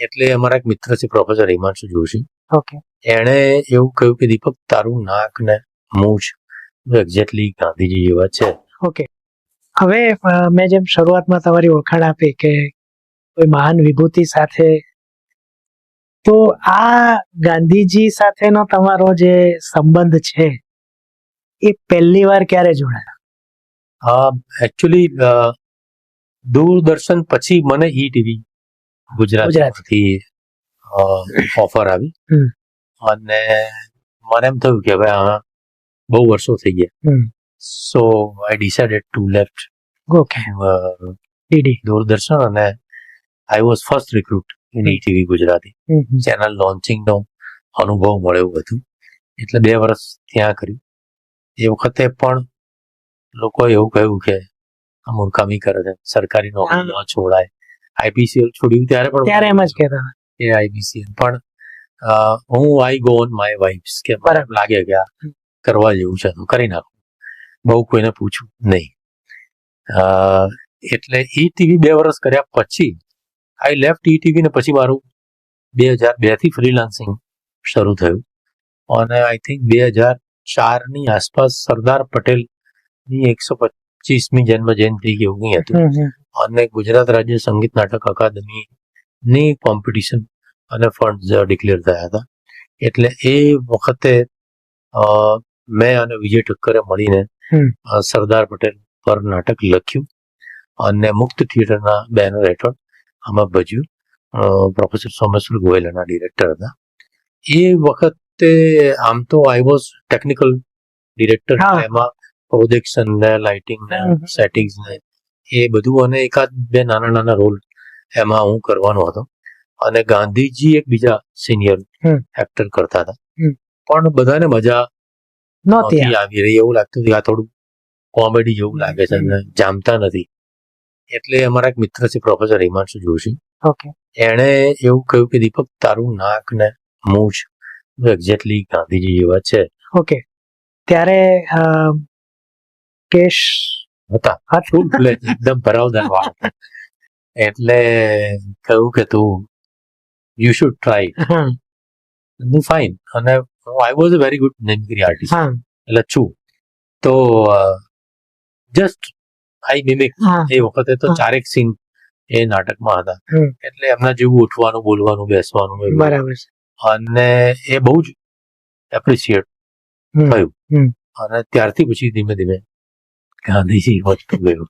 એટલે અમારા એક મિત્ર છે પ્રોફેસર હિમાંશુ જોશી, ઓકે, એણે એવું કહ્યું કે દીપક, તારું નાક ને મૂછ એક્ઝેક્ટલી ગાંધીજી જેવા છે. ઓકે. હવે મેં જેમ શરૂઆતમાં તમારી ઓળખાણ આપી કે કોઈ મહાન વિભૂતિ સાથે, તો આ ગાંધીજી સાથેનો તમારો જે સંબંધ છે એ પહેલી વાર ક્યારે જોડાયો? એકચ્યુઅલી દૂરદર્શન પછી મને ઈટીવી ગુજરાતીથી ઓફર આવી અને મને એમ થયું કે હવે આ બહુ વર્ષો થઈ ગયા, so I decided to left okay, DD Doordarshan અને I was first recruit in ETV Gujarati. Channel લોન્ચિંગનો અનુભવ મળ્યો બધું, એટલે 2 વર્ષ ત્યાં કર્યું. એ વખતે પણ લોકોએ એવું કહ્યું કે આ મૂર્ખામી કરે છે, સરકારી નોકરી ન છોડાય. આઈપીસીએલ છોડ્યું ત્યારે એમ જ કહેતા એ આઈપીસીએલ પણ હું I go on my vibes કે મને લાગે કે આ કરવા જેવું છે તો કરી નાખું, બહુ કોઈને પૂછું નહીં. એટલે ઈટીવી 2 વર્ષ કર્યા પછી આઈ લેફ્ટ ઈટીવી ને પછી મારું 2002 થી ફ્રીલાન્સિંગ શરૂ થયું અને આઈ થિંક 2004ની આસપાસ સરદાર પટેલની 125મી જન્મ જયંતિ કે એવું કંઈ હતું અને ગુજરાત રાજ્ય સંગીત નાટક અકાદમીની કોમ્પિટિશન અને ફંડ્સ ડિક્લેર થયા હતા. એટલે એ વખતે મેં અને વિજય ઠક્કરે મળીને સરદાર પટેલ પર નાટક લખ્યું અને મુક્ત થિયેટરના બેનર હેઠળ આમાં ભજ્યું. પ્રોફેસર સોમેશ્વર ગોયલ એના ડિરેક્ટર હતા. એ વખતે આમ તો આઈ વોઝ ટેકનિકલ ડિરેક્ટર, એમાં પ્રોજેક્શન ને લાઇટિંગ ને સેટિંગ્સ ને એ બધું અને 1-2 નાના રોલ એમાં હું કરવાનો હતો. અને ગાંધીજી એક બીજા સિનિયર એક્ટર કરતા હતા, પણ બધાને મજા નહોતી આવી રહી. એવું લાગતું કે આ થોડું કોમેડી જેવું લાગે છે અને જામતા નથી. એટલે અમારા એક મિત્ર છે પ્રોફેસર હિમાંશુ જોશી, એણે એવું કહ્યું કે દીપક, તારું નાક ને મૂછ એક્ઝેક્ટલી ગાંધીજી જેવા છે. ઓકે, ત્યારે કેશ હતા, એકદમ ભરાવદાર વાળ. એટલે કહ્યું કે તું યુ શુડ ટ્રાય. હું ફાઇન, અને I was a very good mimicry artist એટલે છું, તો જસ્ટ આઈ મિમિક. એ વખતે તો 4 સીન એ નાટકમાં હતા, એટલે એમના જેવું ઉઠવાનું, બોલવાનું, બેસવાનું બરાબર, અને એ બહુ જ એપ્રિશિએટ થયું અને ત્યારથી પછી ધીમે ધીમે ગાંધીજી વધતું ગયું.